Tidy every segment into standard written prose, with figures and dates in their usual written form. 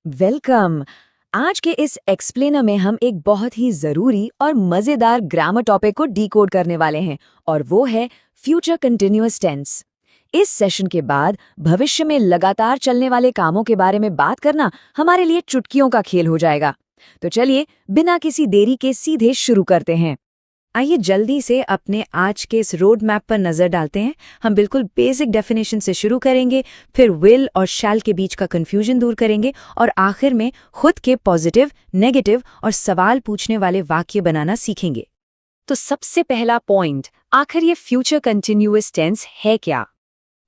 Welcome. आज के इस एक्सप्लेनर में हम एक बहुत ही जरूरी और मजेदार ग्रामर टॉपिक को डिकोड करने वाले हैं और वो है फ्यूचर कंटिन्यूअस टेंस। इस सेशन के बाद भविष्य में लगातार चलने वाले कामों के बारे में बात करना हमारे लिए चुटकियों का खेल हो जाएगा। तो चलिए बिना किसी देरी के सीधे शुरू करते हैं। आइए जल्दी से अपने आज के इस रोड मैप पर नजर डालते हैं। हम बिल्कुल बेसिक डेफिनेशन से शुरू करेंगे, फिर विल और शैल के बीच का कंफ्यूजन दूर करेंगे और आखिर में खुद के पॉजिटिव, नेगेटिव और सवाल पूछने वाले वाक्य बनाना सीखेंगे। तो सबसे पहला पॉइंट, आखिर ये फ्यूचर कंटिन्यूअस टेंस है क्या?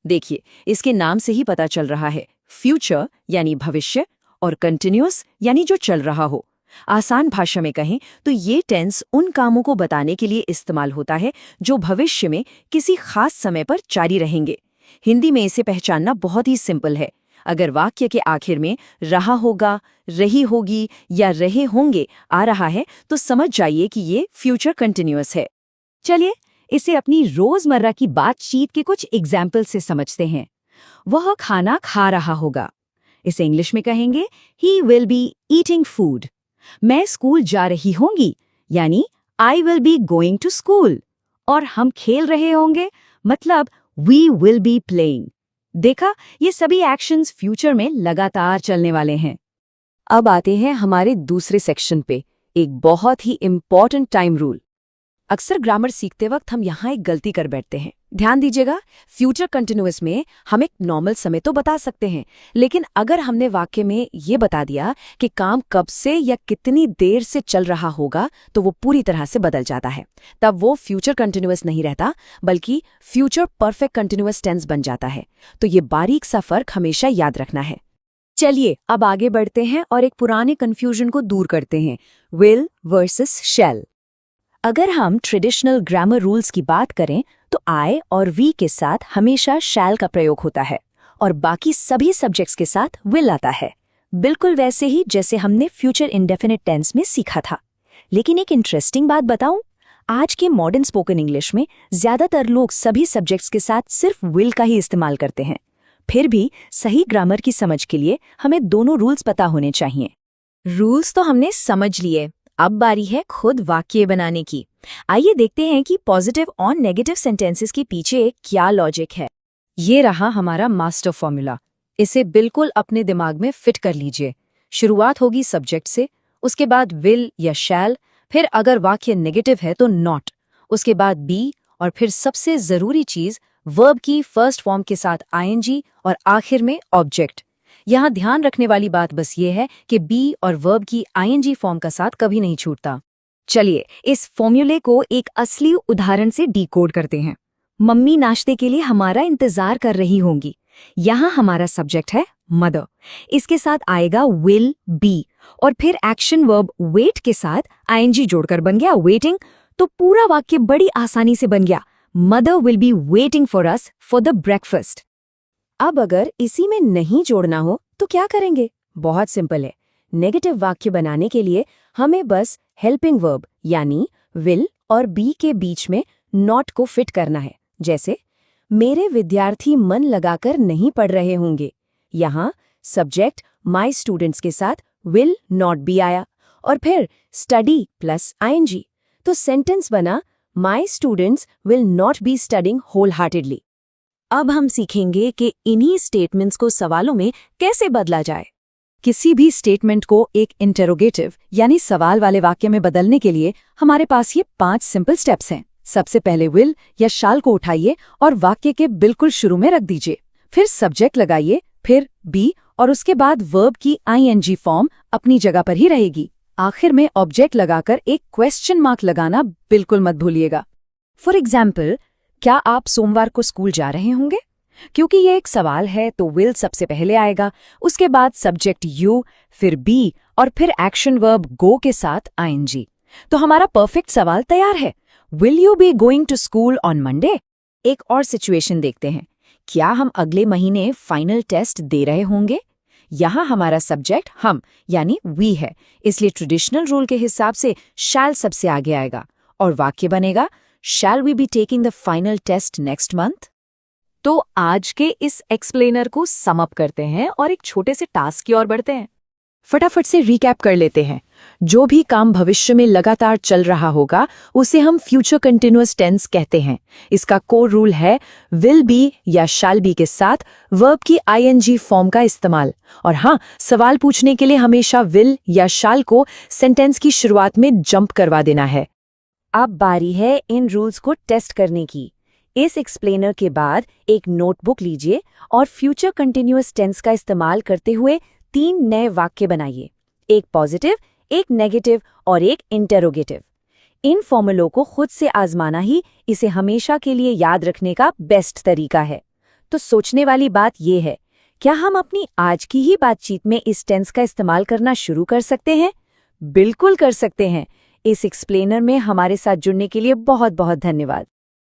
देखिए, इसके नाम से ही पता चल रहा है। फ्यूचर यानी भविष्य और कंटिन्यूअस यानी जो चल रहा हो। आसान भाषा में कहें तो ये टेंस उन कामों को बताने के लिए इस्तेमाल होता है जो भविष्य में किसी खास समय पर जारी रहेंगे। हिंदी में इसे पहचानना बहुत ही सिंपल है। अगर वाक्य के आखिर में रहा होगा, रही होगी या रहे होंगे आ रहा है तो समझ जाइए कि ये फ्यूचर कंटिन्यूअस है। चलिए इसे अपनी रोजमर्रा की बातचीत के कुछ एग्जाम्पल से समझते हैं। वह खाना खा रहा होगा, इसे इंग्लिश में कहेंगे he will be eating food. मैं स्कूल जा रही होंगी, यानी I will be going to school. और हम खेल रहे होंगे, मतलब वी विल बी प्लेइंग। देखा, ये सभी एक्शंस फ्यूचर में लगातार चलने वाले हैं। अब आते हैं हमारे दूसरे सेक्शन पे, एक बहुत ही इम्पॉर्टेंट टाइम रूल। अक्सर ग्रामर सीखते वक्त हम यहाँ एक गलती कर बैठते हैं। ध्यान दीजिएगा, फ्यूचर कंटिन्यूअस में हम एक नॉर्मल समय तो बता सकते हैं, लेकिन अगर हमने वाक्य में ये बता दिया कि काम कब से या कितनी देर से चल रहा होगा तो वो पूरी तरह से बदल जाता है। तब वो फ्यूचर कंटिन्यूअस नहीं रहता, बल्कि फ्यूचर परफेक्ट कंटिन्यूअस टेंस बन जाता है। तो ये बारीक सा फर्क हमेशा याद रखना है। चलिए अब आगे बढ़ते हैं और एक पुराने कंफ्यूजन को दूर करते हैं, विल वर्सेस शैल। अगर हम ट्रेडिशनल ग्रामर रूल्स की बात करें तो आई और वी के साथ हमेशा शैल का प्रयोग होता है और बाकी सभी सब्जेक्ट्स के साथ विल आता है, बिल्कुल वैसे ही जैसे हमने फ्यूचर इंडेफिनिट टेंस में सीखा था। लेकिन एक इंटरेस्टिंग बात बताऊं, आज के मॉडर्न स्पोकन इंग्लिश में ज्यादातर लोग सभी सब्जेक्ट्स के साथ सिर्फ विल का ही इस्तेमाल करते हैं। फिर भी सही ग्रामर की समझ के लिए हमें दोनों रूल्स पता होने चाहिए। रूल्स तो हमने समझ लिए, अब बारी है खुद वाक्य बनाने की। आइए देखते हैं कि पॉजिटिव और नेगेटिव सेंटेंसेस के पीछे क्या लॉजिक है। ये रहा हमारा मास्टर फॉर्मूला, इसे बिल्कुल अपने दिमाग में फिट कर लीजिए। शुरुआत होगी सब्जेक्ट से, उसके बाद विल या शैल, फिर अगर वाक्य नेगेटिव है तो नॉट, उसके बाद बी और फिर सबसे जरूरी चीज वर्ब की फर्स्ट फॉर्म के साथ आईएनजी और आखिर में ऑब्जेक्ट। यहाँ ध्यान रखने वाली बात बस ये है कि बी और वर्ब की आईएनजी फॉर्म का साथ कभी नहीं छूटता। चलिए इस फॉर्मूले को एक असली उदाहरण से डिकोड करते हैं। मम्मी नाश्ते के लिए हमारा इंतजार कर रही होंगी। यहाँ हमारा सब्जेक्ट है मदर, इसके साथ आएगा विल बी और फिर एक्शन वर्ब वेट के साथ आईएनजी जोड़कर बन गया वेटिंग। तो पूरा वाक्य बड़ी आसानी से बन गया, mother will be waiting for us for the breakfast. अब अगर इसी में नहीं जोड़ना हो तो क्या करेंगे? बहुत सिंपल है। नेगेटिव वाक्य बनाने के लिए हमें बस हेल्पिंग वर्ब यानी विल और बी के बीच में नॉट को फिट करना है। जैसे मेरे विद्यार्थी मन लगाकर नहीं पढ़ रहे होंगे। यहाँ सब्जेक्ट माय स्टूडेंट्स के साथ विल नॉट बी आया और फिर स्टडी प्लस आईएनजी, तो सेंटेंस बना my students will not be studying wholeheartedly. अब हम सीखेंगे कि इन्हीं स्टेटमेंट्स को सवालों में कैसे बदला जाए। किसी भी स्टेटमेंट को एक इंटेरोगेटिव यानी सवाल वाले वाक्य में बदलने के लिए हमारे पास ये 5 सिंपल स्टेप्स हैं। सबसे पहले विल या शाल को उठाइए और वाक्य के बिल्कुल शुरू में रख दीजिए। फिर सब्जेक्ट लगाइए, फिर बी और उसके बाद वर्ब की आईएनजी फॉर्म अपनी जगह पर ही रहेगी। आखिर में ऑब्जेक्ट लगाकर एक क्वेश्चन मार्क लगाना बिल्कुल मत भूलिएगा। फॉर एग्जाम्पल, क्या आप सोमवार को स्कूल जा रहे होंगे? क्योंकि ये एक सवाल है तो विल सबसे पहले आएगा, उसके बाद सब्जेक्ट यू, फिर बी और फिर एक्शन वर्ब गो के साथ आईएनजी। तो हमारा परफेक्ट सवाल तैयार है, will you be going to school on Monday? एक और सिचुएशन देखते हैं, क्या हम अगले महीने फाइनल टेस्ट दे रहे होंगे? यहाँ हमारा सब्जेक्ट हम यानी वी है, इसलिए ट्रेडिशनल रूल के हिसाब से शैल सबसे आगे आएगा और वाक्य बनेगा Shall we be taking the final test next month? तो आज के इस एक्सप्लेनर को सम अप करते हैं और एक छोटे से टास्क की ओर बढ़ते हैं। फटाफट से रिकैप कर लेते हैं। जो भी काम भविष्य में लगातार चल रहा होगा उसे हम फ्यूचर कंटिन्यूअस टेंस कहते हैं। इसका कोर रूल है विल बी या शैल बी के साथ वर्ब की आईएनजी फॉर्म का इस्तेमाल। और हाँ, सवाल पूछने के लिए हमेशा विल या शैल को सेंटेंस की शुरुआत में जंप करवा देना है। अब बारी है इन रूल्स को टेस्ट करने की। इस एक्सप्लेनर के बाद एक नोटबुक लीजिए और फ्यूचर कंटिन्यूअस टेंस का इस्तेमाल करते हुए 3 नए वाक्य बनाइए, एक पॉजिटिव, एक नेगेटिव और एक इंटेरोगेटिव। इन फॉर्मूलों को खुद से आजमाना ही इसे हमेशा के लिए याद रखने का बेस्ट तरीका है। तो सोचने वाली बात यह है, क्या हम अपनी आज की ही बातचीत में इस टेंस का इस्तेमाल करना शुरू कर सकते हैं? बिल्कुल कर सकते हैं। इस एक्सप्लेनर में हमारे साथ जुड़ने के लिए बहुत बहुत धन्यवाद।